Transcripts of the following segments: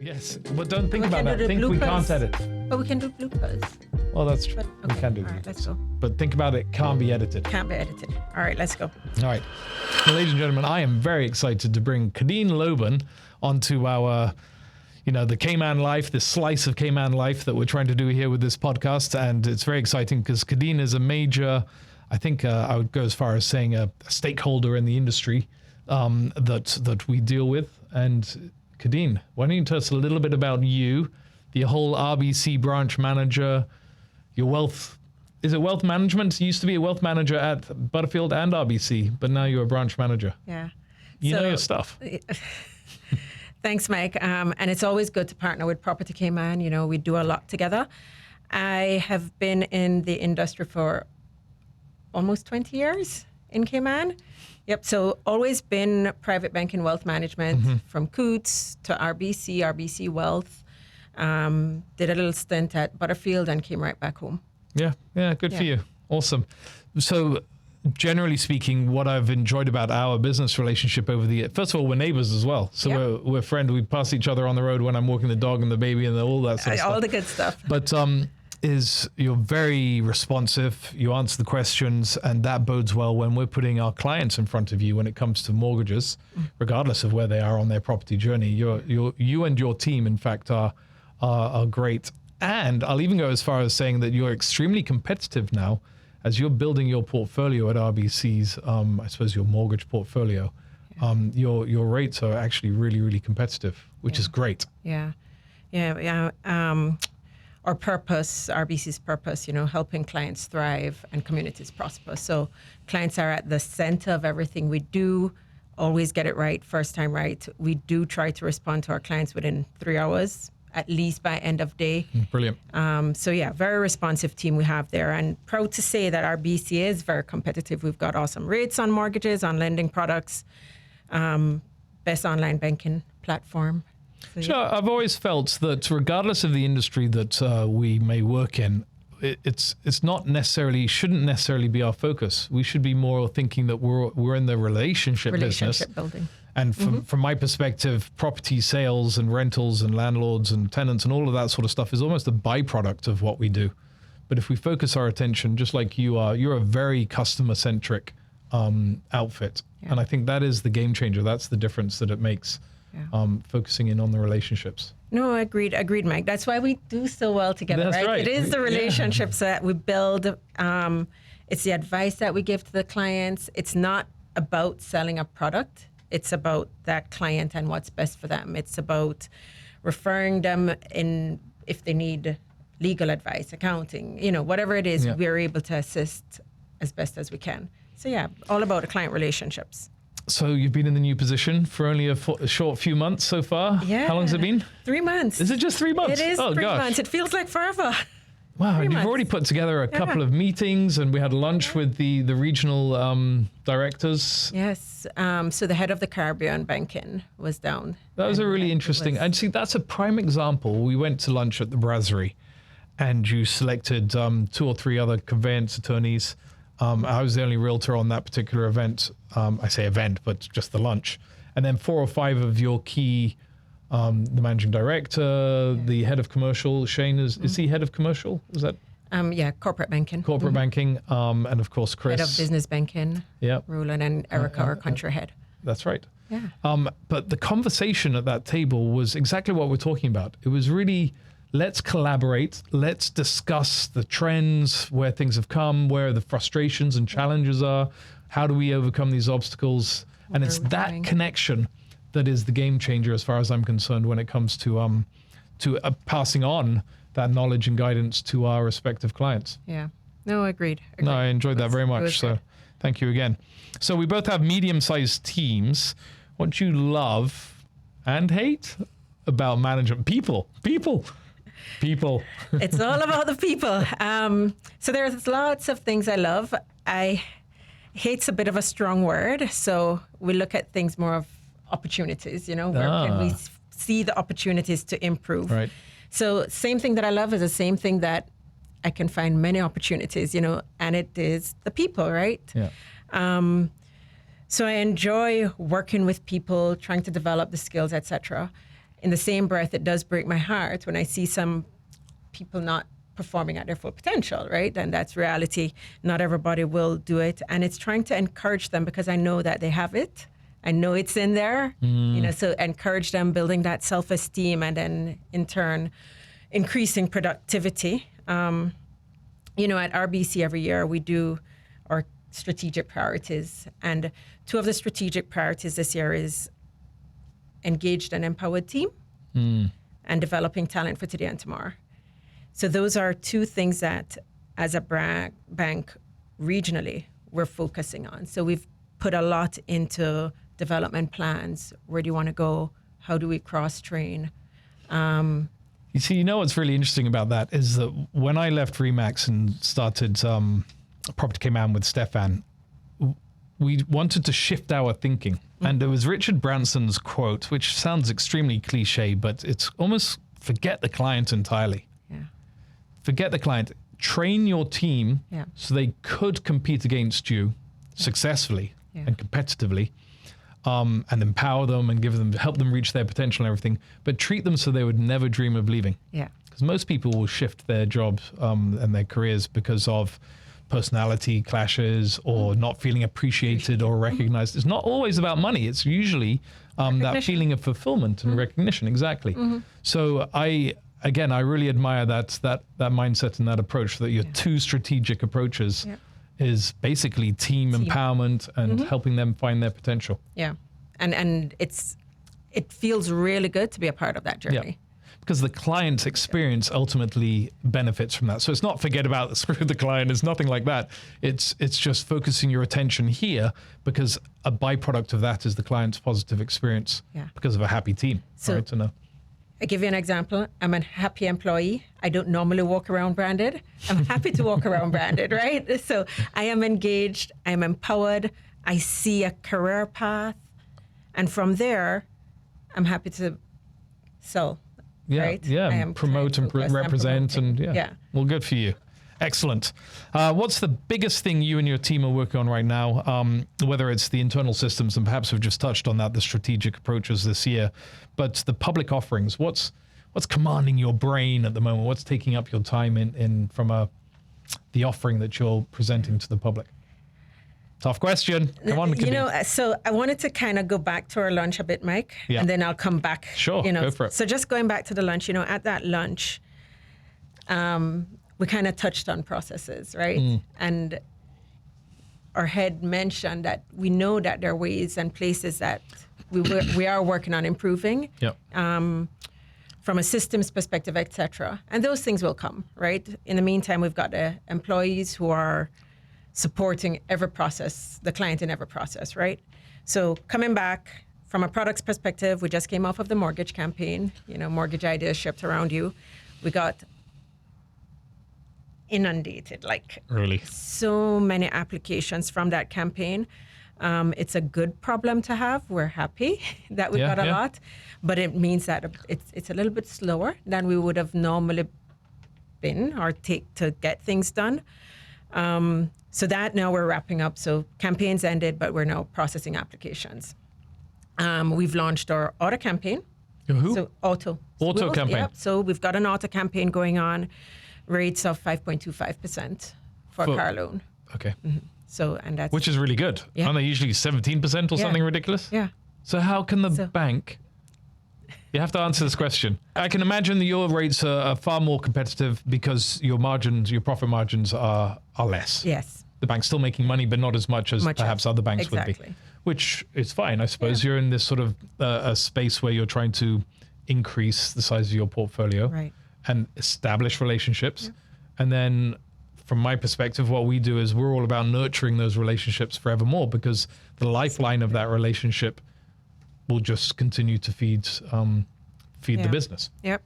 Yes, but don't think about that. Think we can't edit. But we can do bloopers. Well, that's true. But, We can do all right, bloopers. let's go. But think about it, can't be edited. Can't be edited. All right, let's go. All right. Well, ladies and gentlemen, I am very excited to bring Khadene Lobban onto our, the Cayman life, this slice of Cayman life that we're trying to do here with this podcast. And it's very exciting because Khadene is a major, I think I would go as far as saying a stakeholder in the industry that we deal with. And Khadene, why don't you tell us a little bit about you, the whole RBC branch manager, your wealth. Is it wealth management? You used to be a wealth manager at Butterfield and RBC, but now you're a branch manager. Yeah. You know your stuff. Thanks, Mike. And it's always good to partner with Property Cayman. We do a lot together. I have been in the industry for almost 20 years in Cayman. Yep. So always been private banking, wealth management, from Coots to RBC Wealth. Did a little stint at Butterfield and came right back home. Yeah, good for you. Awesome. So generally speaking, what I've enjoyed about our business relationship over the years, first of all, we're neighbors as well. So we're friends. We pass each other on the road when I'm walking the dog and the baby and all that sort of stuff. All the good stuff. But you're very responsive, you answer the questions, and that bodes well when we're putting our clients in front of you when it comes to mortgages, regardless of where they are on their property journey. You and your team, in fact, are great. And I'll even go as far as saying that you're extremely competitive now as you're building your portfolio at RBC's, I suppose your mortgage portfolio. Your rates are actually really, really competitive, which is great. Yeah. Our purpose, RBC's purpose, helping clients thrive and communities prosper. So clients are at the center of everything we do. Always get it right, first time right. We do try to respond to our clients within 3 hours, at least by end of day. Brilliant. Very responsive team we have there. And proud to say that RBC is very competitive. We've got awesome rates on mortgages, on lending products, best online banking platform. Sure, I've always felt that regardless of the industry that we may work in, it's not necessarily, shouldn't necessarily be our focus. We should be more thinking that we're in the relationship business. Building. And from my perspective, property sales and rentals and landlords and tenants and all of that sort of stuff is almost a byproduct of what we do. But if we focus our attention, just like you are, you're a very customer-centric outfit. Yeah. And I think that is the game changer. That's the difference that it makes. Yeah. Focusing in on the relationships. No, agreed, Mike. That's why we do so well together, That's right? It is the relationships that we build. It's the advice that we give to the clients. It's not about selling a product. It's about that client and what's best for them. It's about referring them in if they need legal advice, accounting, whatever it is, we're able to assist as best as we can. So all about the client relationships. So you've been in the new position for only a short few months so far. Yeah. How long has it been? 3 months. Is it just 3 months? It is 3 months. It feels like forever. Wow, and you've already put together a couple of meetings, and we had lunch with the regional directors. Yes. So the head of the Caribbean banking was down. That was a really interesting. And see, that's a prime example. We went to lunch at the Brasserie, and you selected 2 or 3 other conveyance attorneys. I was the only realtor on that particular event. I say event, but just the lunch. And then 4 or 5 of your key, the managing director, the head of commercial. Shane, is he head of commercial? Is that? Corporate banking. Corporate banking. And of course, Chris. Head of business banking. Yeah. Rulon and Erica, our country head. That's right. Yeah. But the conversation at that table was exactly what we're talking about. It was really, let's collaborate. Let's discuss the trends, where things have come, where the frustrations and challenges are. How do we overcome these obstacles? And it's that connection that is the game changer, as far as I'm concerned, when it comes to passing on that knowledge and guidance to our respective clients. Yeah. No, agreed. No, I enjoyed that very much. So thank you again. So we both have medium-sized teams. What do you love and hate about management? People. It's all about the people. So there's lots of things I love. Hate's a bit of a strong word. So we look at things more of opportunities, where can we see the opportunities to improve? Right. So same thing that I love is the same thing that I can find many opportunities, and it is the people, right? Yeah. So I enjoy working with people, trying to develop the skills, etc. in the same breath, it does break my heart when I see some people not performing at their full potential, right? And that's reality. Not everybody will do it. And it's trying to encourage them because I know that they have it. I know it's in there, so encourage them, building that self-esteem, and then in turn, increasing productivity. At RBC every year, we do our strategic priorities. And 2 of the strategic priorities this year is engaged and empowered team and developing talent for today and tomorrow. So those are 2 things that, as a bank regionally, we're focusing on. So we've put a lot into development plans. Where do you want to go? How do we cross-train? You see, what's really interesting about that is that when I left Remax and started Property Cayman with Stefan, we wanted to shift our thinking. And there was Richard Branson's quote, which sounds extremely cliche, but it's almost forget the client entirely. Yeah. Forget the client. Train your team so they could compete against you successfully and competitively. And empower them and help them reach their potential and everything, but treat them so they would never dream of leaving. Yeah. Because most people will shift their jobs and their careers because of personality clashes or not feeling appreciated or recognized. It's not always about money. It's usually that feeling of fulfillment and recognition. Exactly. So I really admire that mindset and that approach, that your 2 strategic approaches is basically team empowerment and helping them find their potential. Yeah. And it feels really good to be a part of that journey. Yeah. Because the client's experience ultimately benefits from that. So it's not forget about screw the client, it's nothing like that. It's just focusing your attention here, because a byproduct of that is the client's positive experience because of a happy team. So right to know. I'll give you an example. I'm a happy employee. I don't normally walk around branded. I'm happy to walk around branded, right? So I am engaged. I'm empowered. I see a career path. And from there, I'm happy to sell, right? Yeah, I am promote and represent. Well, good for you. Excellent. What's the biggest thing you and your team are working on right now? Whether it's the internal systems, and perhaps we've just touched on that, the strategic approaches this year, but the public offerings. What's commanding your brain at the moment? What's taking up your time in from the offering that you're presenting to the public? Tough question. Come on, Khadene. So I wanted to kind of go back to our lunch a bit, Mike, and then I'll come back. Sure, go for it. So just going back to the lunch, at that lunch, we kind of touched on processes, right? And our head mentioned that we know that there are ways and places that we are working on improving from a systems perspective, et cetera. And those things will come, right? In the meantime, we've got the employees who are supporting every process, the client in every process, right? So coming back from a products perspective, we just came off of the mortgage campaign, mortgage ideas shipped around you. We got inundated, really so many applications from that campaign. It's a good problem to have. We're happy that we got a lot, but it means that it's a little bit slower than we would have normally been or take to get things done. So that now we're wrapping up. So campaigns ended, but we're now processing applications. We've launched our auto campaign. Who? So auto campaign. Yep. So we've got an auto campaign going on, rates of 5.25% for a car loan. Okay. So, and that's... Which is really good. Yeah. Aren't they usually 17% or something ridiculous? Yeah. So how can the bank... You have to answer this question. I can imagine that your rates are far more competitive because your profit margins are less. Yes. The bank's still making money, but not as much as perhaps other banks would be. Which is fine. I suppose you're in this sort of a space where you're trying to increase the size of your portfolio and establish relationships. And then from my perspective, what we do is we're all about nurturing those relationships forevermore, because the lifeline of that relationship will just continue to feed the business. Yep.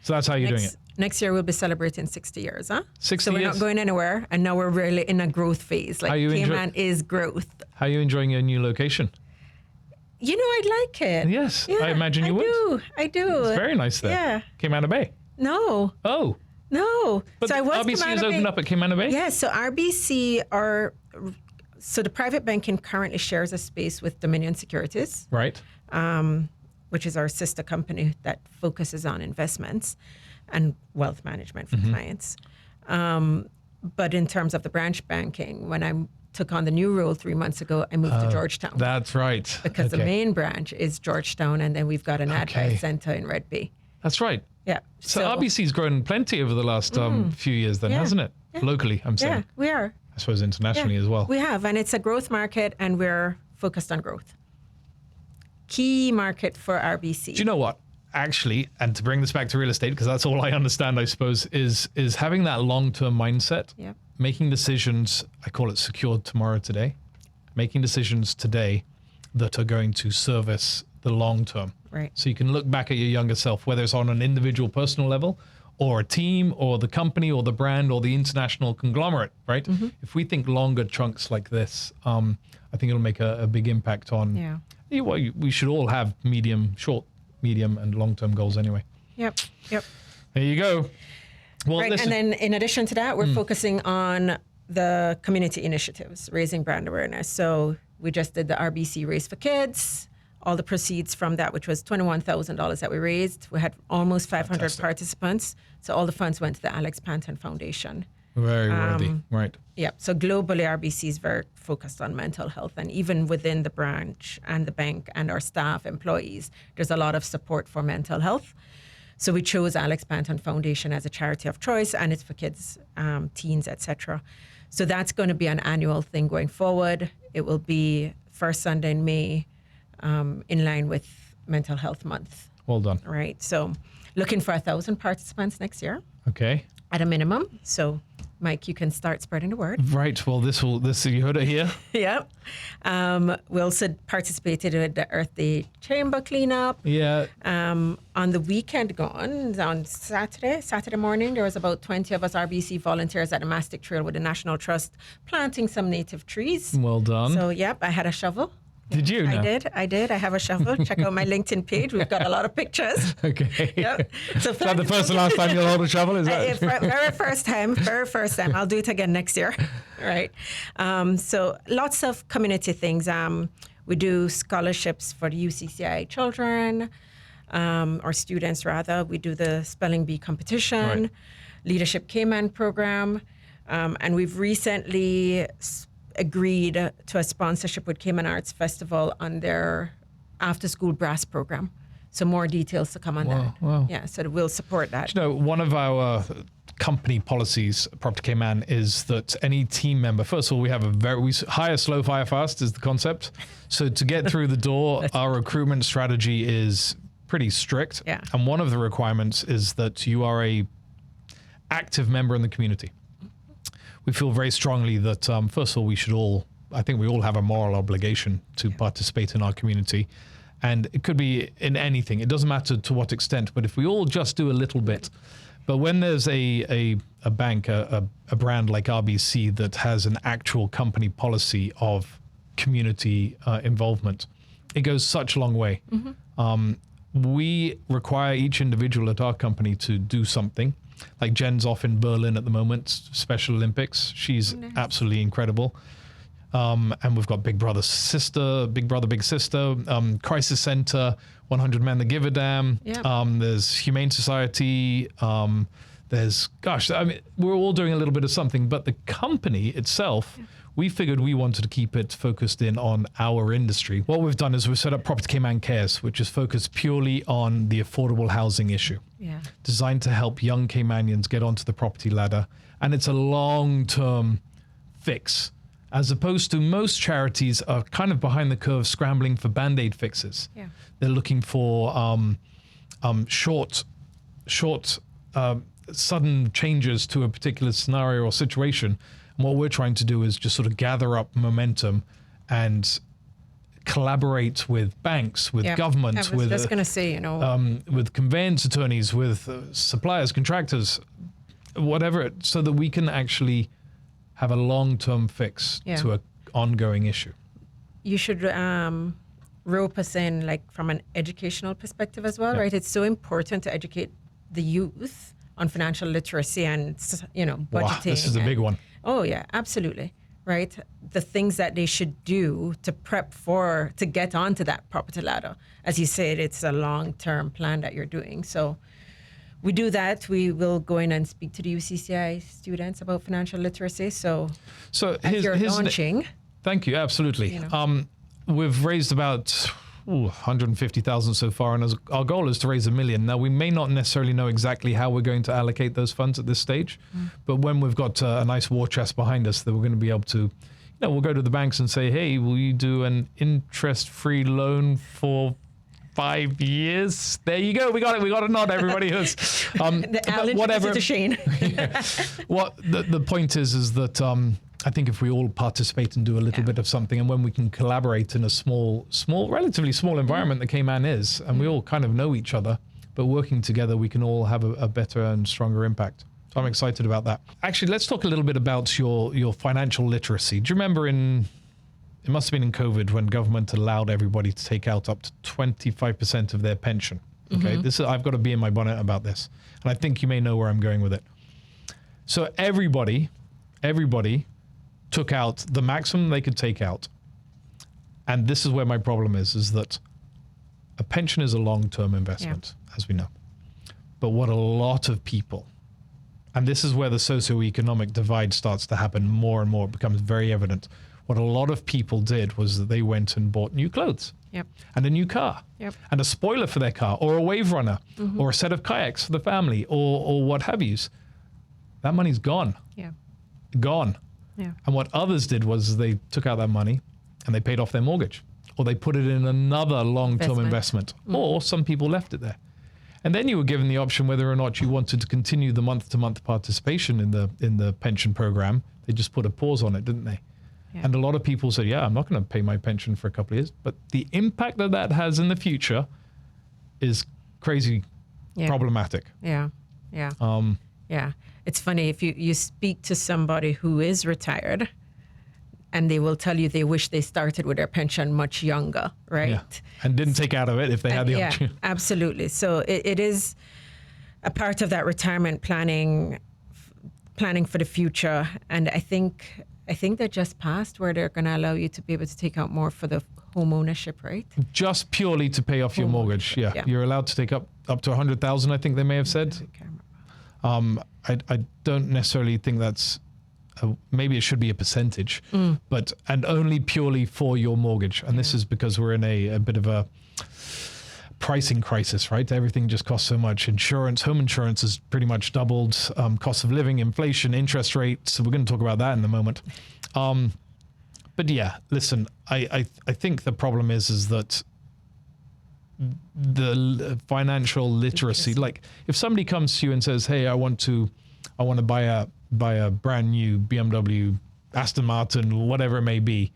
So that's how you're doing it. Next year we'll be celebrating 60 years, huh? 60 so we're years. not going anywhere, and now we're really in a growth phase. Cayman is growth. How are you enjoying your new location? I like it. Yes, I imagine you would. I do. It's very nice there. Yeah. Cayman Bay. No. Oh. No. But so I was RBC has opened up at Cayman Bay? Yes. So RBC So the private banking currently shares a space with Dominion Securities. Right. which is our sister company that focuses on investments and wealth management for clients. But in terms of the branch banking, when I took on the new role 3 months ago, I moved to Georgetown. That's right. Because the main branch is Georgetown, and then we've got an advice center in Red Bay. That's right. Yeah. So RBC's grown plenty over the last few years then, hasn't it? Yeah. Locally, I'm saying. Yeah, we are. I suppose internationally as well. We have, and it's a growth market, and we're focused on growth. Key market for RBC. Do you know what? Actually, and to bring this back to real estate, because that's all I understand, I suppose, is having that long-term mindset, making decisions, I call it secured tomorrow today, making decisions today that are going to service the long term. Right. So you can look back at your younger self, whether it's on an individual personal level or a team or the company or the brand or the international conglomerate, right? If we think longer chunks like this, I think it'll make a big impact on, we should all have short, medium and long-term goals anyway. Yep. There you go. Well, right, and then in addition to that, we're focusing on the community initiatives, raising brand awareness. So we just did the RBC Race for Kids. All the proceeds from that, which was $21,000 that we raised. We had almost 500 participants. So all the funds went to the Alex Panton Foundation. Very worthy, right. Yeah, so globally, RBC is very focused on mental health. And even within the branch and the bank and our staff, employees, there's a lot of support for mental health. So we chose Alex Panton Foundation as a charity of choice, and it's for kids, teens, etc. So that's going to be an annual thing going forward. It will be first Sunday in May, in line with Mental Health Month. Well done. Right. So looking for 1,000 participants next year. Okay. At a minimum. So Mike, you can start spreading the word. Right. Well, this you heard it here. Yeah. We also participated in the Earth Day Chamber cleanup. Yeah. On the weekend gone, on Saturday morning, there was about 20 of us RBC volunteers at the Mastic Trail with the National Trust planting some native trees. Well done. So, yep, I had a shovel. Did you? I did. I have a shovel. Check out my LinkedIn page. We've got a lot of pictures. Okay. Yep. So is that the first and last time you'll hold a shovel? Is that? Very first time. I'll do it again next year. Right. So lots of community things. We do scholarships for the UCCI children, or students rather. We do the spelling bee competition, Leadership Cayman program, and we've recently agreed to a sponsorship with Cayman Arts Festival on their after-school brass program. So more details to come on that. Wow. Yeah, so we'll support that. You know, one of our company policies, Property Cayman, is that any team member, first of all, we hire slow, fire fast is the concept. So to get through the door, our recruitment strategy is pretty strict. Yeah. And one of the requirements is that you are a active member in the community. We feel very strongly that, first of all, I think we all have a moral obligation to participate in our community. And it could be in anything. It doesn't matter to what extent, but if we all just do a little bit. But when there's a bank, a brand like RBC that has an actual company policy of community involvement, it goes such a long way. We require each individual at our company to do something. Like Jen's off in Berlin at the moment, Special Olympics. She's absolutely incredible. And we've got Big Brother, Big Sister, Crisis Center, 100 Men That Give a Damn. Yeah. There's Humane Society. We're all doing a little bit of something, but the company itself, we figured we wanted to keep it focused in on our industry. What we've done is we've set up Property Cayman Cares, which is focused purely on the affordable housing issue. Yeah. Designed to help young Caymanians get onto the property ladder. And it's a long-term fix, as opposed to most charities are kind of behind the curve scrambling for Band-Aid fixes. Yeah. They're looking for short, sudden changes to a particular scenario or situation. And what we're trying to do is just sort of gather up momentum and collaborate with banks, with government, with just going to say, with conveyance attorneys, with suppliers, contractors, whatever, so that we can actually have a long-term fix to an ongoing issue. You should rope us in, like from an educational perspective as well, right? It's so important to educate the youth on financial literacy and budgeting. Wow, this is a big one. Oh yeah, absolutely. right? The things that they should do to prep to get onto that property ladder. As you said, it's a long-term plan that you're doing. So we do that. We will go in and speak to the UCCI students about financial literacy. So as you're launching. Thank you. Absolutely. You know. We've raised about 150,000 so far, and our goal is to raise $1 million. Now, we may not necessarily know exactly how we're going to allocate those funds at this stage, but when we've got a nice war chest behind us, that we're going to be able to, we'll go to the banks and say, hey, will you do an interest-free loan for 5 years? There you go. We got it. We got a nod. Everybody has. Whatever. To Shane. What the point is that I think if we all participate and do a little bit of something, and when we can collaborate in a relatively small environment that Cayman is, and we all kind of know each other, but working together, we can all have a better and stronger impact. So I'm excited about that. Actually, let's talk a little bit about your financial literacy. Do you remember it must have been in COVID when government allowed everybody to take out up to 25% of their pension. Okay, I've got to be in my bonnet about this, and I think you may know where I'm going with it. So everybody took out the maximum they could take out. And this is where my problem is that a pension is a long-term investment, as we know. But what a lot of people, and this is where the socioeconomic divide starts to happen more and more, it becomes very evident. What a lot of people did was that they went and bought new clothes and a new car and a spoiler for their car, or a wave runner, or a set of kayaks for the family, or what have yous. That money's gone. Gone. Yeah. And what others did was they took out that money and they paid off their mortgage, or they put it in another long-term investment, or some people left it there. And then you were given the option whether or not you wanted to continue the month-to-month participation in the pension program. They just put a pause on it, didn't they? Yeah. And a lot of people said, I'm not going to pay my pension for a couple of years. But the impact that has in the future is crazy problematic. Yeah. It's funny, if you speak to somebody who is retired, and they will tell you they wish they started with their pension much younger, right? Yeah. And didn't take out of it if they had the opportunity. Yeah, absolutely. So it is a part of that retirement planning for the future. And I think they just passed where they're going to allow you to be able to take out more for the home ownership, right? Just purely to pay off your mortgage. Yeah. You're allowed to take up to 100,000, I think they may have said. I don't necessarily think that's, maybe it should be a percentage, but only purely for your mortgage. And this is because we're in a bit of a pricing crisis, right? Everything just costs so much. Home insurance has pretty much doubled, cost of living, inflation, interest rates. So we're going to talk about that in a moment. But yeah, listen, I think the problem is that the financial literacy, like if somebody comes to you and says, hey, I want to buy a brand new BMW, Aston Martin, whatever it may be,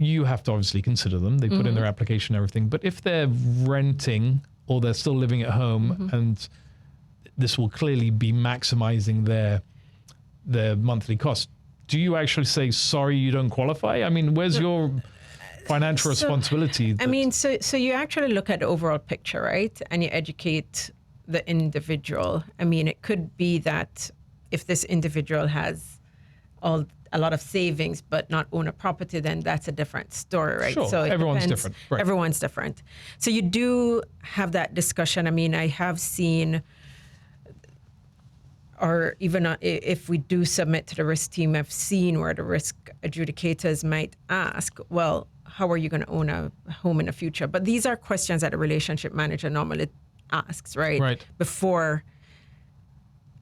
you have to obviously consider them. They put in their application and everything. But if they're renting or they're still living at home, and this will clearly be maximizing their monthly cost, do you actually say, sorry, you don't qualify? I mean, where's your financial responsibility? So you actually look at the overall picture, right? And you educate the individual. I mean, it could be that if this individual has a lot of savings but not own a property, then that's a different story, right? Sure. So everyone's different. Right. Everyone's different. So you do have that discussion. I mean, I have seen, or even if we do submit to the risk team, I've seen where the risk adjudicators might ask, well, how are you going to own a home in the future? But these are questions that a relationship manager normally asks, right? Right. Before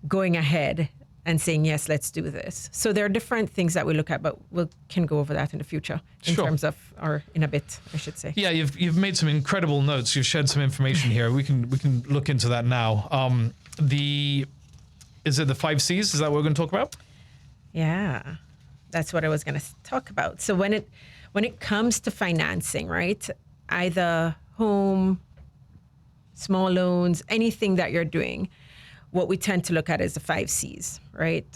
going ahead and saying, yes, let's do this. So there are different things that we look at, but we can go over that in the future in terms of, or in a bit, I should say. Yeah, you've made some incredible notes. You've shared some information here. We can look into that now. Is it the 5 C's? Is that what we're going to talk about? Yeah, that's what I was going to talk about. So when it comes to financing, right, either home, small loans, anything that you're doing, what we tend to look at is the 5 C's, right?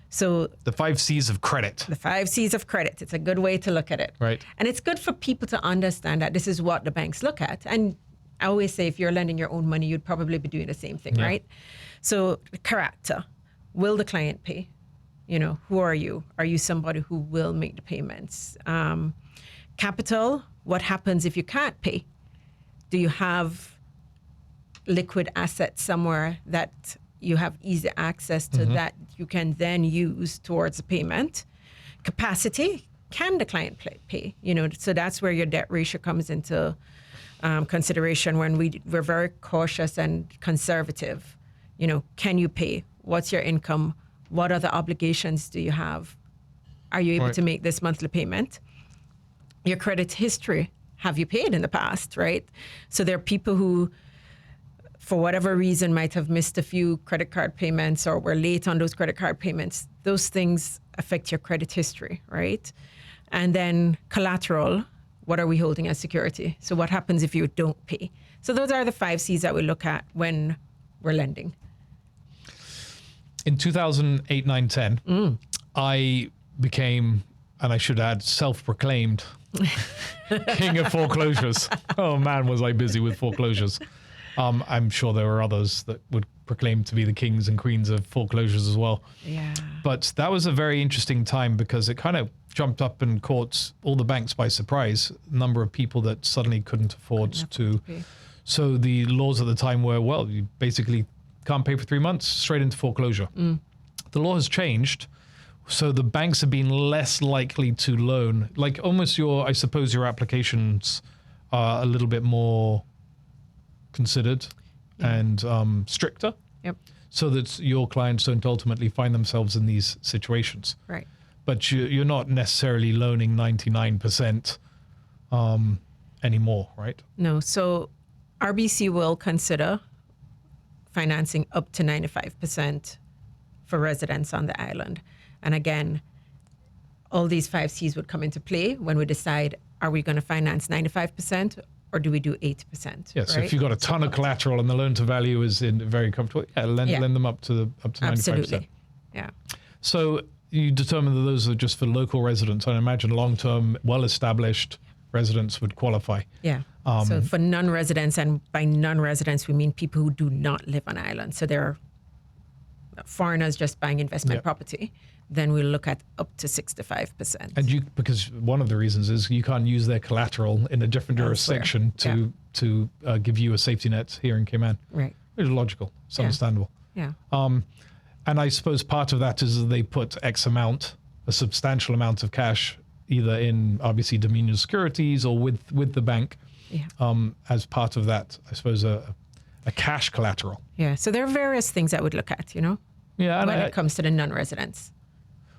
So the 5 C's of credit. The 5 C's of credit. It's a good way to look at it. Right. And it's good for people to understand that this is what the banks look at. And I always say if you're lending your own money, you'd probably be doing the same thing, right? So character. Will the client pay? Who are you? Are you somebody who will make the payments? Capital, what happens if you can't pay? Do you have liquid assets somewhere that you have easy access to that you can then use towards the payment? Capacity, can the client pay? So that's where your debt ratio comes into consideration when we're very cautious and conservative. Can you pay? What's your income? What other obligations do you have? Are you able to make this monthly payment? Your credit history, have you paid in the past, right? So there are people who, for whatever reason, might have missed a few credit card payments or were late on those credit card payments. Those things affect your credit history, right? And then collateral, what are we holding as security? So what happens if you don't pay? So those are the 5 C's that we look at when we're lending. In 2008, 9, 10, I became, and I should add, self-proclaimed king of foreclosures. Oh man, was I busy with foreclosures. I'm sure there were others that would proclaim to be the kings and queens of foreclosures as well. Yeah. But that was a very interesting time because it kind of jumped up and caught all the banks by surprise. Number of people that suddenly couldn't afford to. So the laws at the time were, well, you basically can't pay for 3 months, straight into foreclosure. The law has changed. So the banks have been less likely to loan, like almost I suppose your applications are a little bit more considered and stricter. Yep. So that your clients don't ultimately find themselves in these situations. Right. But you're not necessarily loaning 99% anymore, right? No. So RBC will consider financing up to 95% for residents on the island. And again, all these 5 C's would come into play when we decide, are we going to finance 95% or do we do 80%? Yeah, so if you've got a ton of collateral and the loan to value is very comfortable, lend them up to 95%. Absolutely. Yeah. So you determine that those are just for local residents. I imagine long-term, well-established residents would qualify. Yeah. So for non-residents, and by non-residents, we mean people who do not live on island. So they're foreigners just buying investment property. Then we'll look at up to 65%. And because one of the reasons is you can't use their collateral in a different jurisdiction to give you a safety net here in Cayman. Right. Which is logical. It's understandable. Yeah. And I suppose part of that is that they put X amount, a substantial amount of cash, either in RBC Dominion securities or with the bank, as part of that, I suppose, a cash collateral. Yeah. So there are various things I would look at, Yeah. when it comes to the non-residents.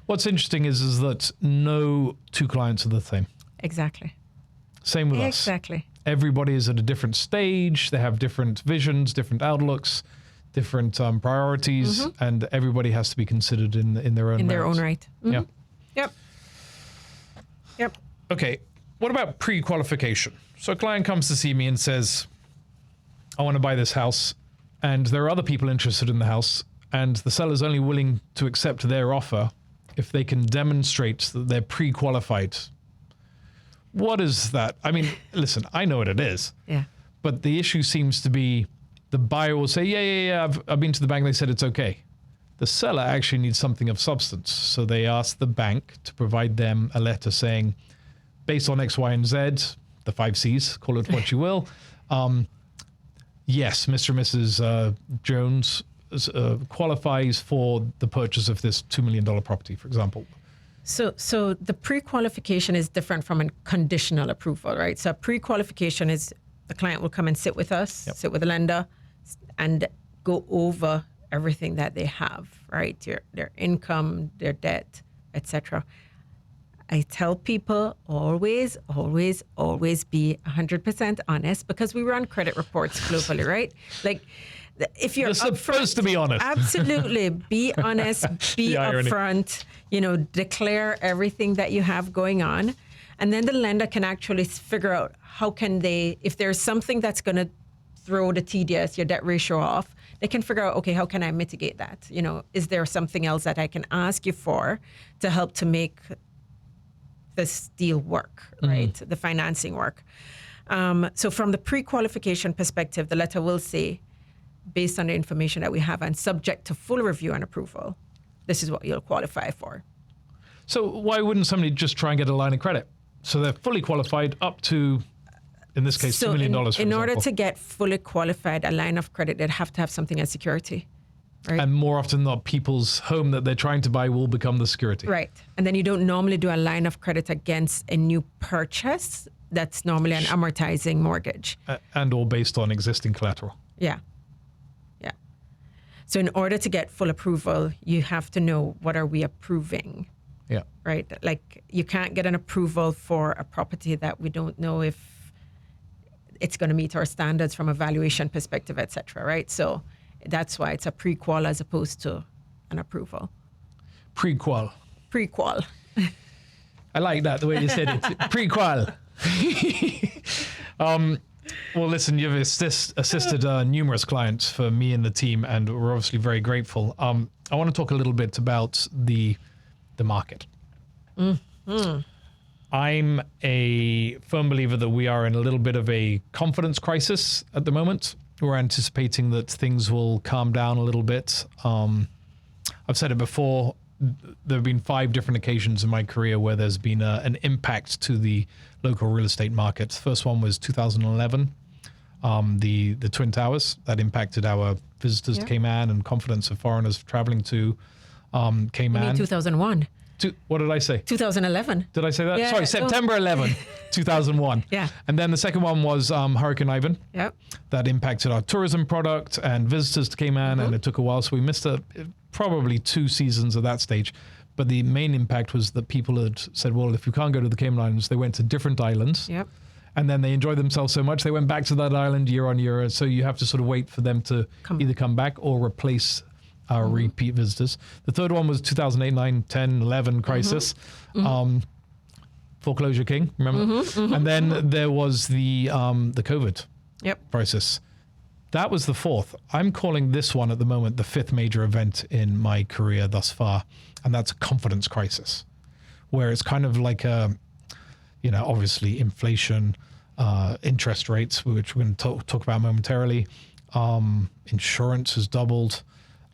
What's interesting is that no two clients are the same. Exactly. Same with us. Exactly. Everybody is at a different stage. They have different visions, different outlooks, different priorities, and everybody has to be considered in their own in their own right. Yeah. Yep. Okay. What about pre-qualification? So a client comes to see me and says, I want to buy this house, and there are other people interested in the house, and the seller's only willing to accept their offer if they can demonstrate that they're pre-qualified. What is that? I mean, listen, I know what it is. Yeah. But the issue seems to be the buyer will say, yeah, I've been to the bank. They said it's okay. The seller actually needs something of substance. So they ask the bank to provide them a letter saying, based on X, Y, and Z, the 5 C's, call it what you will. Yes, Mr. and Mrs. Jones qualifies for the purchase of this $2 million property, for example. So the pre-qualification is different from a conditional approval, right? So pre-qualification is the client will come and sit with us, sit with the lender, and go over everything that they have, right? Their income, their debt, etc. I tell people always be 100% honest, because we run credit reports globally, right? Like, if you're supposed to be honest. Absolutely. Be honest, be upfront, declare everything that you have going on. And then the lender can actually figure out how can they, if there's something that's going to throw the TDS, your debt ratio off, they can figure out, okay, how can I mitigate that? Is there something else that I can ask you for to help to make this deal work, right? The financing work. So from the pre-qualification perspective, the letter will say, based on the information that we have and subject to full review and approval, this is what you'll qualify for. So why wouldn't somebody just try and get a line of credit? So they're fully qualified up to, in this case, $2 million, for example. In order to get fully qualified, a line of credit, they'd have to have something as security. Right. And more often than not, people's home that they're trying to buy will become the security. Right. And then you don't normally do a line of credit against a new purchase. That's normally an amortizing mortgage. And all based on existing collateral. Yeah. Yeah. So in order to get full approval, you have to know what are we approving. Yeah. Right. Like you can't get an approval for a property that we don't know if it's going to meet our standards from a valuation perspective, et cetera. Right. So that's why it's a pre-qual as opposed to an approval. Pre-qual. Pre-qual. I like that, the way you said it. Pre-qual. Well, listen, you've assisted numerous clients for me and the team, and we're obviously very grateful. I want to talk a little bit about the market. Mm-hmm. I'm a firm believer that we are in a little bit of a confidence crisis at the moment. We're anticipating that things will calm down a little bit. I've said it before, there have been 5 different occasions in my career where there's been an impact to the local real estate market. The first one was 2011, the Twin Towers. That impacted our visitors to Cayman and confidence of foreigners traveling to Cayman. You mean 2001? What did I say? 2011. Did I say that? Yeah, Sorry, September 11, 2001. Yeah. And then the second one was Hurricane Ivan. Yep. That impacted our tourism product and visitors to Cayman, and it took a while. So we missed probably 2 seasons at that stage. But the main impact was that people had said, well, if you can't go to the Cayman Islands, they went to different islands. Yep. And then they enjoyed themselves so much, they went back to that island year on year. So you have to sort of wait for them to either come back or replace our repeat visitors. The third one was 2008, 9, 10, 11 crisis. Foreclosure king, remember? And then there was the COVID crisis. That was the fourth. I'm calling this one at the moment the 5th major event in my career thus far. And that's a confidence crisis, where it's kind of like obviously inflation, interest rates, which we're going to talk about momentarily. Insurance has doubled.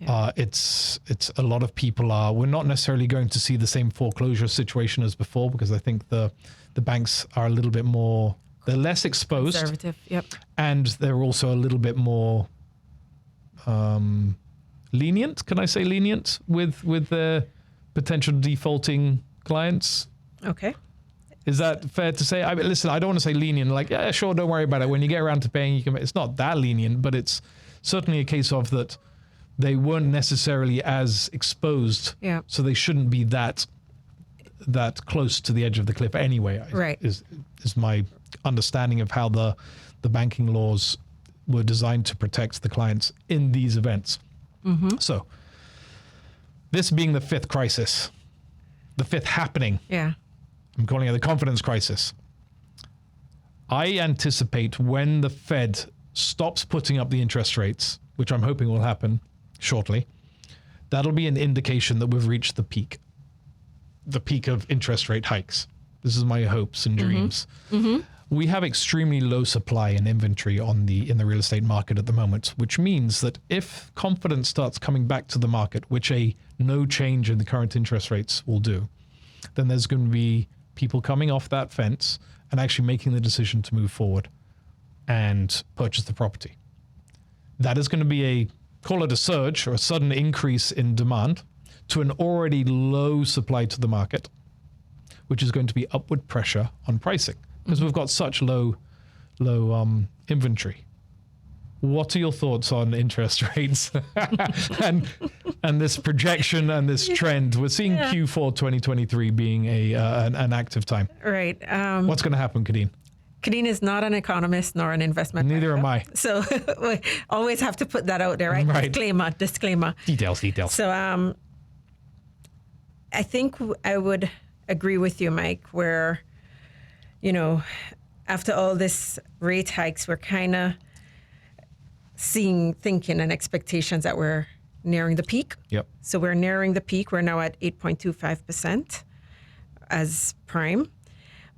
Yeah. It's a lot of people we're not necessarily going to see the same foreclosure situation as before, because I think the banks are a little bit more, they're less exposed. Conservative, yep. And they're also a little bit more lenient, can I say lenient, with their potential defaulting clients. Okay. Is that fair to say? Listen, I don't want to say lenient, like, yeah, sure, don't worry about it. When you get around to paying, you can. It's not that lenient, but it's certainly a case of that they weren't necessarily as exposed, so they shouldn't be that close to the edge of the cliff anyway. Right. Is my understanding of how the banking laws were designed to protect the clients in these events. Mm-hmm. So this being the 5th crisis, the 5th happening. Yeah. I'm calling it the confidence crisis. I anticipate when the Fed stops putting up the interest rates, which I'm hoping will happen shortly, that'll be an indication that we've reached the peak of interest rate hikes. This is my hopes and dreams. Mm-hmm. We have extremely low supply and inventory in the real estate market at the moment, which means that if confidence starts coming back to the market, which no change in the current interest rates will do, then there's going to be people coming off that fence and actually making the decision to move forward and purchase the property. That is going to be call it a surge or a sudden increase in demand to an already low supply to the market, which is going to be upward pressure on pricing because we've got such low inventory. What are your thoughts on interest rates and this projection and this trend? We're seeing Q4 2023 being an active time. Right. What's going to happen, Khadene? Khadene is not an economist nor an investment Neither banker. am I. So we always have to put that out there, right? Right. Disclaimer. Details. So I think I would agree with you, Mike, where, after all this rate hikes, we're kind of thinking and expectations that we're nearing the peak. Yep. So we're nearing the peak. We're now at 8.25% as prime.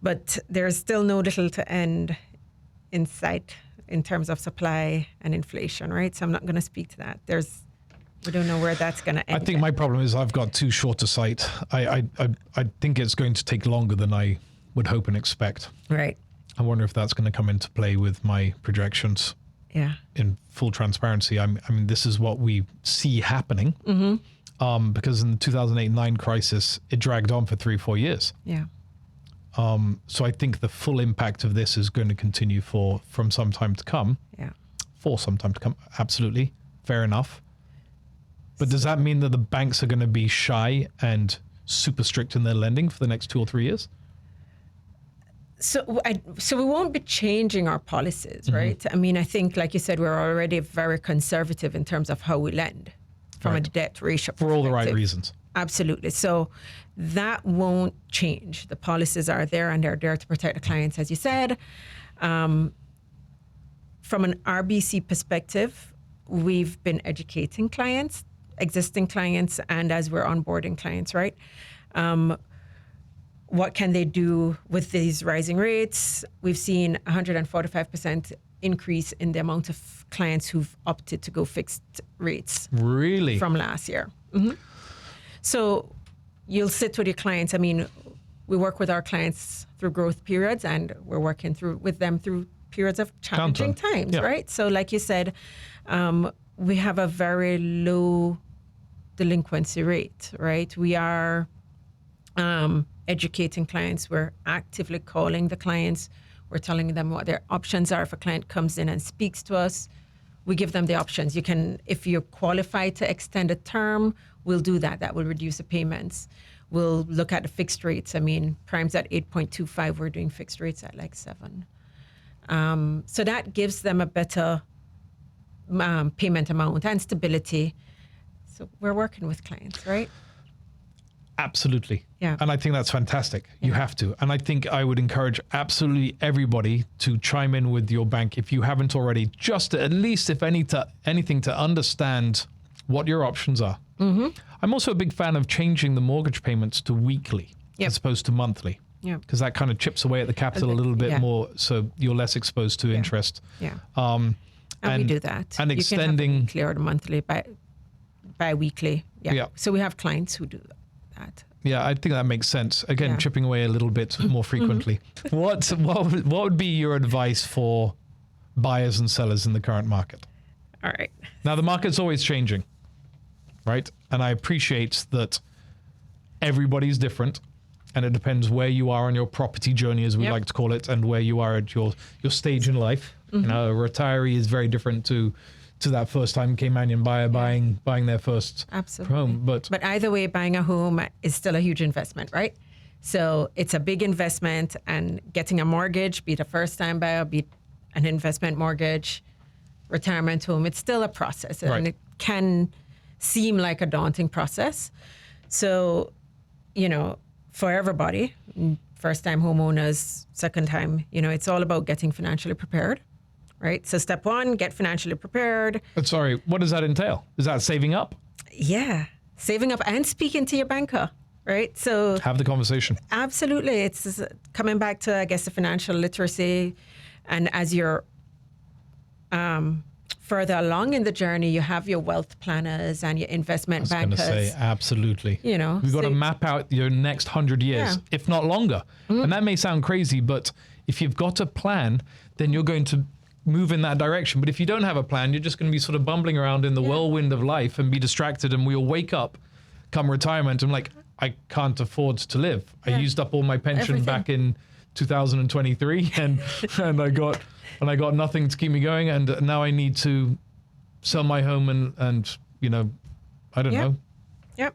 But there's still no little to end in sight in terms of supply and inflation, right? So I'm not going to speak to that. There's We don't know where that's going to end. I think my problem is I've got too short a sight. I think it's going to take longer than I would hope and expect. Right. I wonder if that's going to come into play with my projections. Yeah. In full transparency, I mean, this is what we see happening. Because in the 2008-9 crisis, it dragged on for 3-4 years. Yeah. So I think the full impact of this is going to continue from some time to come. Yeah. For some time to come, absolutely, fair enough. But does that mean that the banks are going to be shy and super strict in their lending for the next 2 or 3 years? So we won't be changing our policies, right? I mean, I think, like you said, we're already very conservative in terms of how we lend from a debt ratio for all the right reasons. Absolutely. So that won't change. The policies are there, and they're there to protect the clients, as you said. From an RBC perspective, we've been educating clients, existing clients, and as we're onboarding clients, right? What can they do with these rising rates? We've seen 145% increase in the amount of clients who've opted to go fixed rates. Really? From last year. So you'll sit with your clients. I mean, we work with our clients through growth periods, and we're working with them through periods of challenging times, right? So like you said, we have a very low delinquency rate, right? We are educating clients. We're actively calling the clients. We're telling them what their options are. If a client comes in and speaks to us, we give them the options. You can, if you're qualified to extend a term, we'll do that. That will reduce the payments. We'll look at the fixed rates. I mean, Prime's at 8.25. We're doing fixed rates at like 7. So that gives them a better payment amount and stability. So we're working with clients, right? Absolutely. Yeah. And I think that's fantastic. You have to. And I think I would encourage absolutely everybody to chime in with your bank if you haven't already, just to, at least if anything to understand what your options are. I'm also a big fan of changing the mortgage payments to weekly as opposed to monthly. Yeah. Because that kind of chips away at the capital a little bit more, so you're less exposed to interest. Yeah. And we do that. And extending, you can have weekly or the monthly, bi-weekly. Yeah. So we have clients who do that. Yeah, I think that makes sense. Again, chipping away a little bit more frequently. What would be your advice for buyers and sellers in the current market? All right. Now, the market's always changing, right? And I appreciate that everybody's different, and it depends where you are on your property journey, as we like to call it, and where you are at your stage in life. You know, a retiree is very different to that first-time Caymanian buyer buying their first home. But either way, buying a home is still a huge investment, right? So it's a big investment, and getting a mortgage, be it a first-time buyer, be it an investment mortgage, retirement home, it's still a process, and it can seem like a daunting process. So, you know, for everybody, first-time homeowners, second-time, you know, it's all about getting financially prepared. Right. So step 1, get financially prepared. But sorry, what does that entail? Is that saving up? Yeah. Saving up and speaking to your banker. Right. So have the conversation. Absolutely. It's coming back to, I guess, the financial literacy. And as you're further along in the journey, you have your wealth planners and your investment bankers. I was going to say, absolutely. You know, you've got to map out your next 100 years, if not longer. And that may sound crazy, but if you've got a plan, then you're going to move in that direction. But if you don't have a plan, you're just going to be sort of bumbling around in the whirlwind of life and be distracted, and we'll wake up come retirement and like, I can't afford to live. I used up all my pension back in 2023 and I got nothing to keep me going, and now I need to sell my home and you know, I don't know,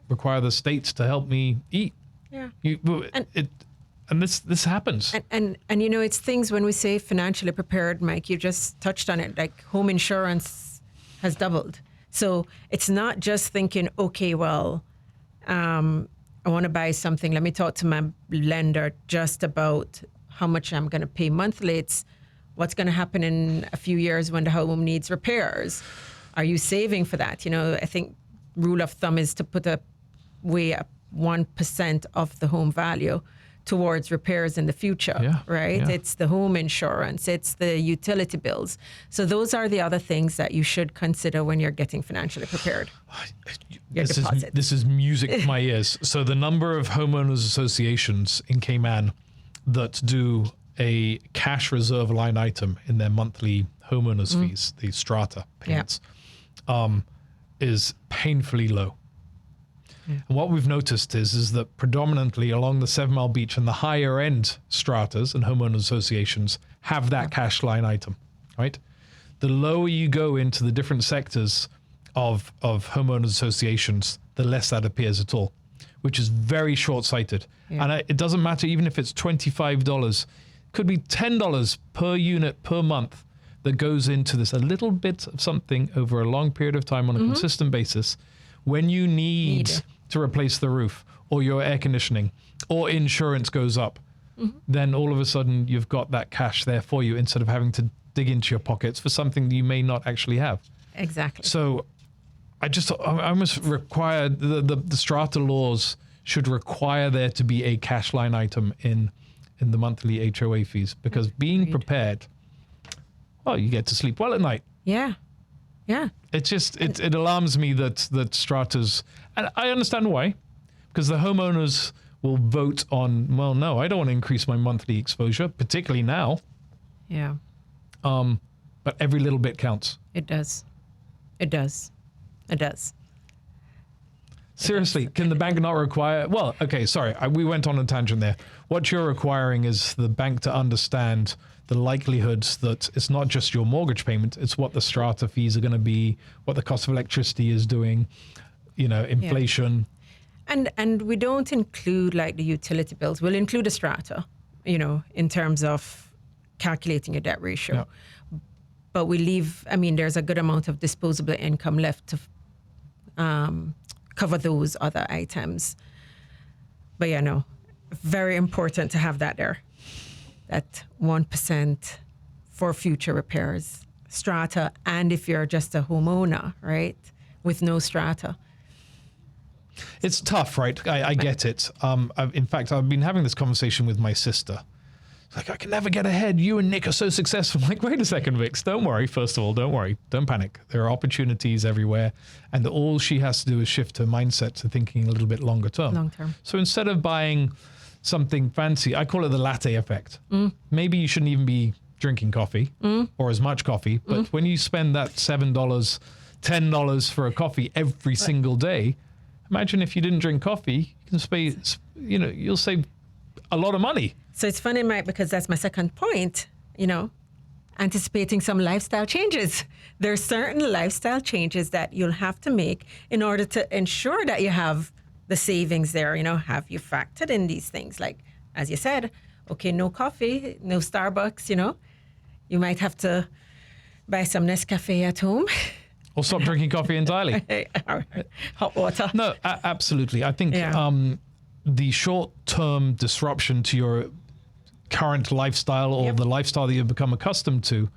require the states to help me eat. And this happens. And you know, it's things when we say financially prepared, Mike, you just touched on it, like home insurance has doubled. So it's not just thinking, okay, well, I want to buy something. Let me talk to my lender just about how much I'm going to pay monthly. It's what's going to happen in a few years when the home needs repairs. Are you saving for that? You know, I think rule of thumb is to put away 1% of the home value towards repairs in the future, Yeah, right? yeah. It's the home insurance, it's the utility bills. So those are the other things that you should consider when you're getting financially prepared. Your deposit. This is music to my ears. So the number of homeowners associations in Cayman that do a cash reserve line item in their monthly homeowners fees, the strata payments, is painfully low. And what we've noticed is that predominantly along the 7 Mile Beach and the higher end stratas and homeowners associations have that cash line item, right? The lower you go into the different sectors of homeowners associations, the less that appears at all, which is very short-sighted. Yeah. And it doesn't matter even if it's $25, could be $10 per unit per month that goes into this, a little bit of something over a long period of time on a consistent basis. When you need to replace the roof or your air conditioning or insurance goes up, then all of a sudden you've got that cash there for you instead of having to dig into your pockets for something that you may not actually have. Exactly. So I almost require the strata laws should require there to be a cash line item in the monthly HOA fees, because being prepared, well, you get to sleep well at night. Yeah. Yeah. It's just, it alarms me that stratas, and I understand why, because the homeowners will vote on, well, no, I don't want to increase my monthly exposure, particularly now. Yeah. But every little bit counts. It does. It does. It does. Seriously, can the bank not require, well, okay, sorry, we went on a tangent there. What you're requiring is the bank to understand the likelihoods that it's not just your mortgage payment, it's what the strata fees are going to be, what the cost of electricity is doing, inflation. And we don't include like the utility bills. We'll include a strata, in terms of calculating your debt ratio. Yeah. But we leave, there's a good amount of disposable income left to cover those other items. But very important to have that there. That 1% for future repairs, strata, and if you're just a homeowner, right, with no strata. It's tough, right? I get it. In fact, I've been having this conversation with my sister. It's like, I can never get ahead. You and Nick are so successful. I'm like, wait a second, Vix. Don't worry. First of all, don't worry. Don't panic. There are opportunities everywhere. And all she has to do is shift her mindset to thinking a little bit longer term. Long term. So instead of buying something fancy, I call it the latte effect. Maybe you shouldn't even be drinking coffee or as much coffee. But when you spend that $7, $10 for a coffee every single day, imagine if you didn't drink coffee, you can you'll save a lot of money. So it's funny, Mike, because that's my second point, anticipating some lifestyle changes. There are certain lifestyle changes that you'll have to make in order to ensure that you have the savings there. Have you factored in these things? Like, as you said, okay, no coffee, no Starbucks, you might have to buy some Nescafe at home. Or stop drinking coffee entirely. Hot water. No, absolutely. I think the short-term disruption to your current lifestyle or the lifestyle that you've become accustomed to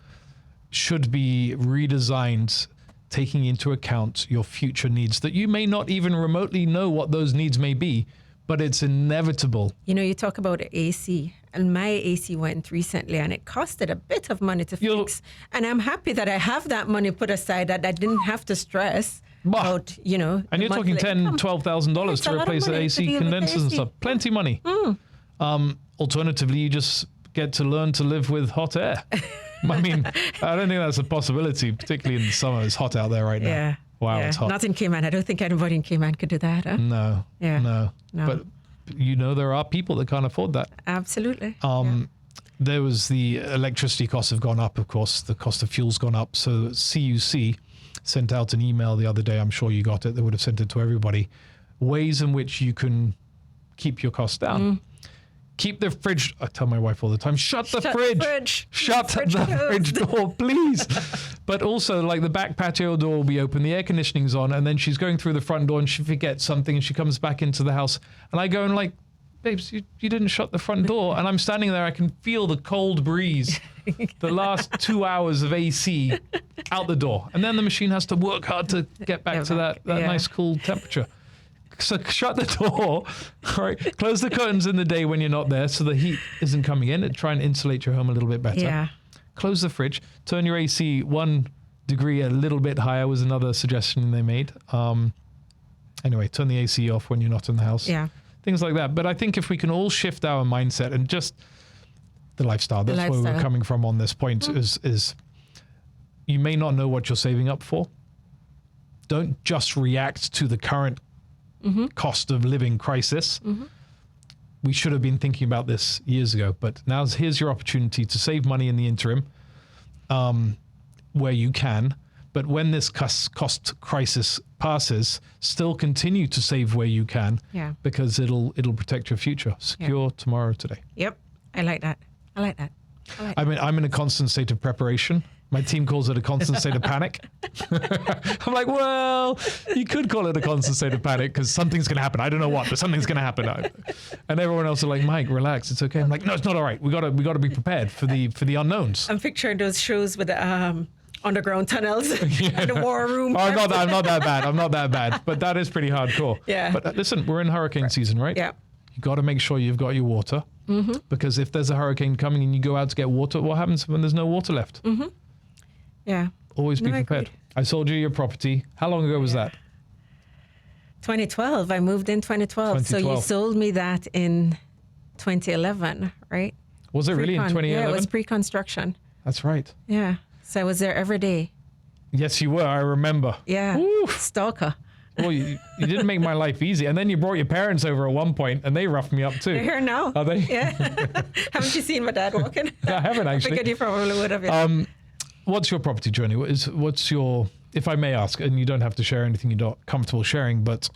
should be redesigned, taking into account your future needs that you may not even remotely know what those needs may be, but it's inevitable. You talk about AC, and my AC went recently, and it costed a bit of money to fix. And I'm happy that I have that money put aside, that I didn't have to stress about, And you're talking $10,000, $12,000 to replace the AC condensers and stuff. Plenty of money. Alternatively, you just get to learn to live with hot air. I don't think that's a possibility, particularly in the summer. It's hot out there right now. Yeah. Wow, it's hot. Not in Cayman. I don't think anybody in Cayman could do that. Huh? No. Yeah. No. But there are people that can't afford that. Absolutely. There was the electricity costs have gone up, of course. The cost of fuel's gone up. So CUC sent out an email the other day. I'm sure you got it. They would have sent it to everybody. Ways in which you can keep your costs down. Keep the fridge. I tell my wife all the time, shut the fridge. Shut the fridge door, please. But also, like, the back patio door will be open, the air conditioning's on, and then she's going through the front door and she forgets something and she comes back into the house. And I go and like, babes, you didn't shut the front door. And I'm standing there, I can feel the cold breeze, the last 2 hours of AC out the door. And then the machine has to work hard to get back to that nice cool temperature. So shut the door, right? Close the curtains in the day when you're not there so the heat isn't coming in, and try and insulate your home a little bit better. Yeah. Close the fridge, turn your AC 1 degree a little bit higher was another suggestion they made. Anyway, turn the AC off when you're not in the house. Yeah. Things like that. But I think if we can all shift our mindset and just the lifestyle, that's where we're coming from on this point, is you may not know what you're saving up for. Don't just react to the current cost of living crisis. We should have been thinking about this years ago, but here's your opportunity to save money in the interim, where you can. But when this cost crisis passes, still continue to save where you can, because it'll protect your future. Secure tomorrow, today. Yep, I like that. I mean, I'm in a constant state of preparation. My team calls it a constant state of panic. I'm like, well, you could call it a constant state of panic because something's going to happen. I don't know what, but something's going to happen. And everyone else are like, Mike, relax, it's okay. I'm like, no, it's not all right. We got to be prepared for the unknowns. I'm picturing those shows with the underground tunnels and the war room. Oh, I'm not that bad. But that is pretty hardcore. Yeah. But listen, we're in hurricane season, right? Yeah. You got to make sure you've got your water, because if there's a hurricane coming and you go out to get water, what happens when there's no water left? Yeah. Always be prepared. I sold you your property. How long ago was that? 2012. I moved in 2012. So you sold me that in 2011, right? Was it really in 2011? Yeah, it was pre-construction. That's right. Yeah. So I was there every day. Yes, you were. I remember. Yeah. Woo. Stalker. Well, you didn't make my life easy. And then you brought your parents over at one point and they roughed me up too. They're here now. Are they? Yeah. Haven't you seen my dad walking? I haven't actually. I figured you probably would have. Yeah. What's your property journey? What's your, if I may ask, and you don't have to share anything you're not comfortable sharing, but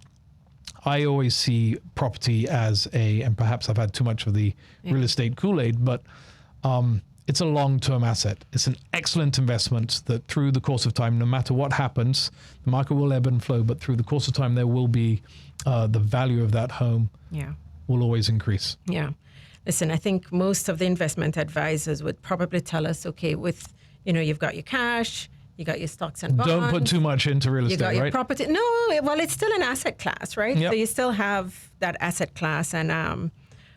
I always see property as and perhaps I've had too much of the real estate Kool-Aid, but it's a long-term asset. It's an excellent investment that through the course of time, no matter what happens, the market will ebb and flow, but through the course of time, there will be the value of that home will always increase. Yeah. Listen, I think most of the investment advisors would probably tell us, okay, you've got your cash, you got your stocks and bonds. Don't put too much into real estate, right? You got your property. No, well, it's still an asset class, right? Yep. So you still have that asset class. And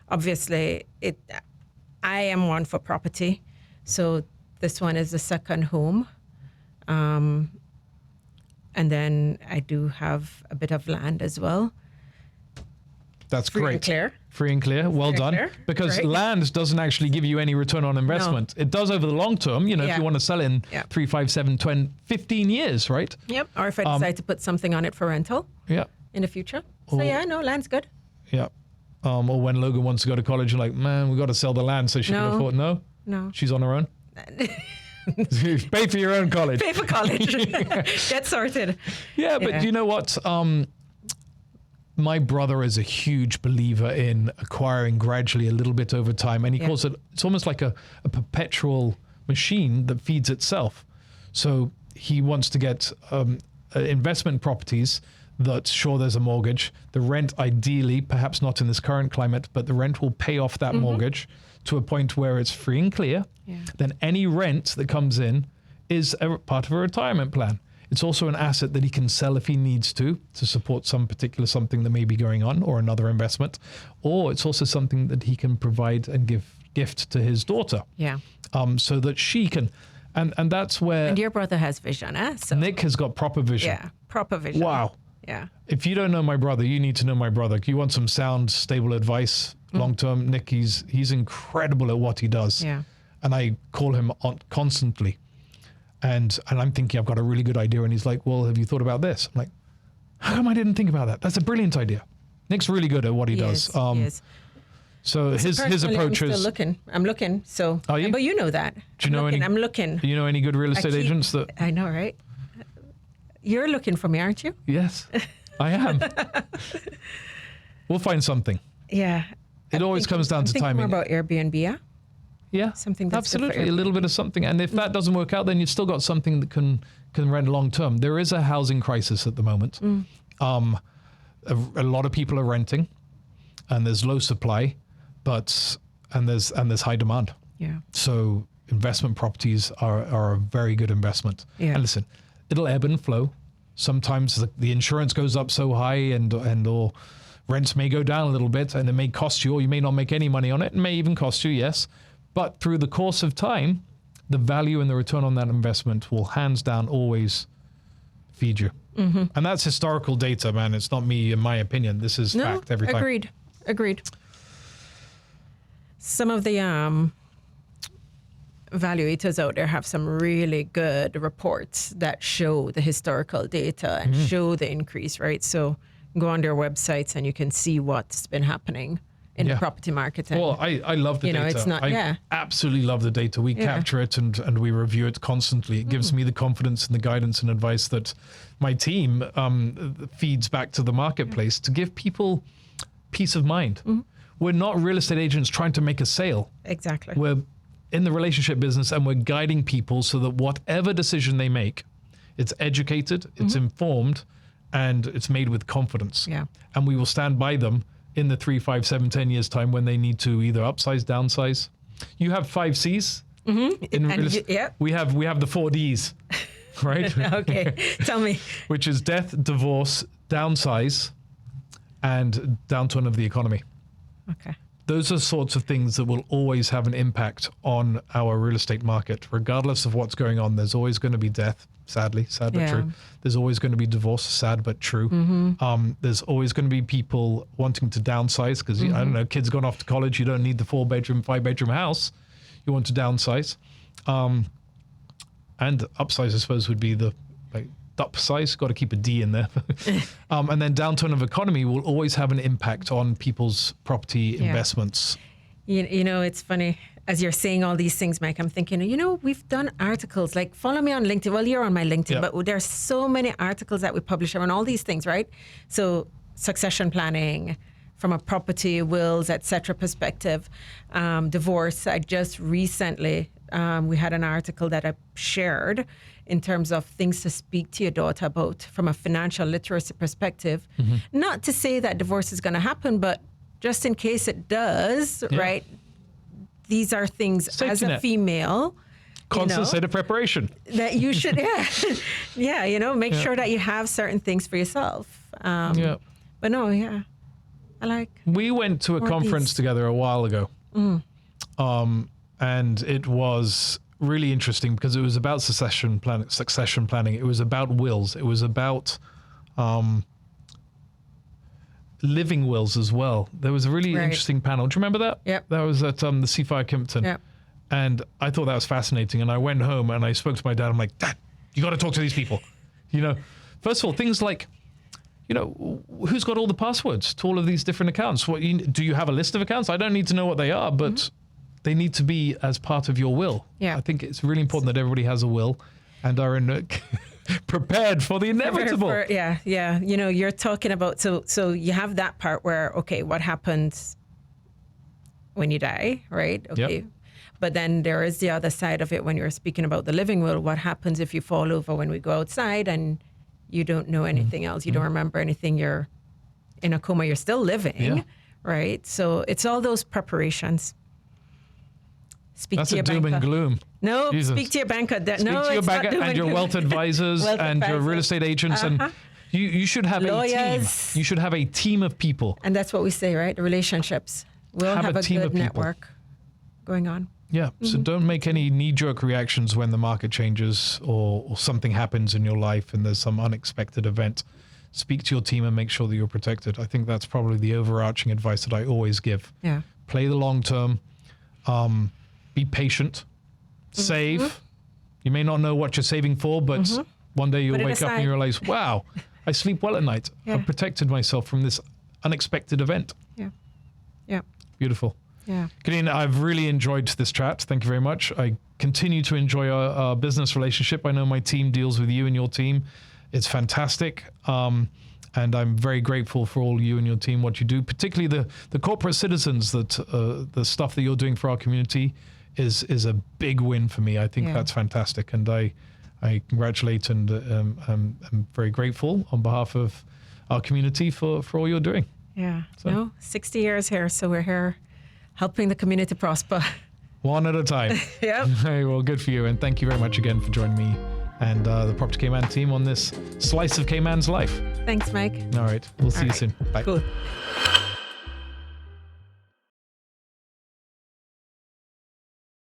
obviously, I am one for property. So this one is the second home. And then I do have a bit of land as well. That's Free great. and clear. Free and clear. Well done. Clear. Because Right. land doesn't actually give you any return on investment. It does over the long term, if you want to sell in 3, 5, 7, 20, 15 years, right? Yep. Or if I decide to put something on it for rental Yeah. in the future. So land's good. Yeah. Or when Logan wants to go to college, you're like, man, we got to sell the land so she can afford. No? She's on her own? Pay for your own college. Pay for college. Get sorted. Yeah, but you know what? My brother is a huge believer in acquiring gradually a little bit over time. And he calls it's almost like a perpetual machine that feeds itself. So he wants to get investment properties that, sure, there's a mortgage. The rent, ideally, perhaps not in this current climate, but the rent will pay off that mortgage to a point where it's free and clear. Yeah. Then any rent that comes in is a part of a retirement plan. It's also an asset that he can sell if he needs to support some particular something that may be going on or another investment. Or it's also something that he can provide and gift to his daughter. Yeah. So that she can, and that's where... And your brother has vision, eh? So, Nick has got proper vision. Yeah, proper vision. Wow. Yeah. If you don't know my brother, you need to know my brother. You want some sound, stable advice, long-term. Nick, he's incredible at what he does. Yeah. And I call him on constantly. And I'm thinking I've got a really good idea. And he's like, well, have you thought about this? I'm like, how come I didn't think about that? That's a brilliant idea. Nick's really good at what he does. He is. So his approach is... I'm looking. So, are you? But you know that. Do you know any? I'm looking. Do you know any good real estate agents that... I know, right? You're looking for me, aren't you? Yes, I am. We'll find something. Yeah. It always comes down to timing. More about Airbnb, yeah? Yeah, something that's absolutely, a little bit of something. And if that doesn't work out, then you've still got something that can rent long term. There is a housing crisis at the moment. A lot of people are renting, and there's low supply, and there's high demand. Yeah. So investment properties are a very good investment. Yeah. And listen, it'll ebb and flow. Sometimes the insurance goes up so high or rents may go down a little bit, and it may cost you, or you may not make any money on it. It may even cost you, yes. But through the course of time, the value and the return on that investment will hands down always feed you. Mm-hmm. And that's historical data, man. It's not me in my opinion. This is fact every time. Agreed. Some of the valuators out there have some really good reports that show the historical data and show the increase, right? So go on their websites and you can see what's been happening in the property market. And, well, I love the data. It's not, I absolutely love the data. We capture it and we review it constantly. It gives me the confidence and the guidance and advice that my team feeds back to the marketplace to give people peace of mind. Mm-hmm. We're not real estate agents trying to make a sale. Exactly. We're in the relationship business and we're guiding people so that whatever decision they make, it's educated, it's informed, and it's made with confidence. Yeah. And we will stand by them in the 3, 5, 7, 10 years time when they need to either upsize, downsize. You have 5 C's. Mm-hmm. In real estate. We have the 4 Ds, right? Okay, tell me. Which is death, divorce, downsize, and downturn of the economy. Okay. Those are sorts of things that will always have an impact on our real estate market. Regardless of what's going on, there's always going to be death, sad but true. There's always going to be divorce, sad but true. Mm-hmm. There's always going to be people wanting to downsize because, I don't know, kids gone off to college, you don't need the 4-bedroom, 5-bedroom house. You want to downsize. And upsize, I suppose, would be the upsize. Got to keep a D in there. And then downturn of economy will always have an impact on people's property investments. You know, it's funny. As you're saying all these things, Mike, I'm thinking, we've done articles, like follow me on LinkedIn. Well, you're on my LinkedIn, but there's so many articles that we publish around all these things, right? So succession planning from a property, wills, etc. perspective, divorce. I just recently, we had an article that I shared in terms of things to speak to your daughter about from a financial literacy perspective. Mm-hmm. Not to say that divorce is going to happen, but just in case it does, right? These are things safety as a net. Female. Constant state of preparation. That you should, make sure that you have certain things for yourself. But no, I like. We went to a conference together a while ago. And it was really interesting because it was about succession planning. It was about wills. It was about living wills as well. There was a really interesting panel. Do you remember that? Yep. That was at the C5 Kimpton. Yep. And I thought that was fascinating. And I went home and I spoke to my dad. I'm like, Dad, you got to talk to these people. First of all, things like, who's got all the passwords to all of these different accounts? Do you have a list of accounts? I don't need to know what they are, but they need to be as part of your will. Yeah. I think it's really important that everybody has a will and are prepared for the inevitable. You're talking about, so you have that part where, okay, what happens when you die, right? Okay. Yep. But then there is the other side of it when you're speaking about the living will. What happens if you fall over when we go outside and you don't know anything else? You don't remember anything. You're in a coma. You're still living, right? So it's all those preparations. Speak That's to your doom banker. And gloom. No, Jesus. Speak to your banker. Speak to your banker and your wealth advisors and your real estate agents. And you should have lawyers. A team. You should have a team of people. And that's what we say, right? The relationships. We'll have a good network going on. Yeah, so don't make any knee-jerk reactions when the market changes or something happens in your life and there's some unexpected event. Speak to your team and make sure that you're protected. I think that's probably the overarching advice that I always give. Yeah. Play the long term. Be patient. Save. You may not know what you're saving for, but one day you'll wake up and you realize, wow, I sleep well at night. I've protected myself from this unexpected event. Yeah. Beautiful. Yeah. Khadene, I've really enjoyed this chat. Thank you very much. I continue to enjoy our business relationship. I know my team deals with you and your team. It's fantastic. And I'm very grateful for all you and your team, what you do, particularly the corporate citizens, that the stuff that you're doing for our community is a big win for me. I think that's fantastic. And I congratulate and I'm very grateful on behalf of our community for all you're doing. Yeah. So. 60 years here. So we're here helping the community prosper. One at a time. Yep. Hey, well, good for you. And thank you very much again for joining me and the Property Cayman team on this slice of Cayman's life. Thanks, Mike. All right. We'll see you right. soon. Bye. Cool.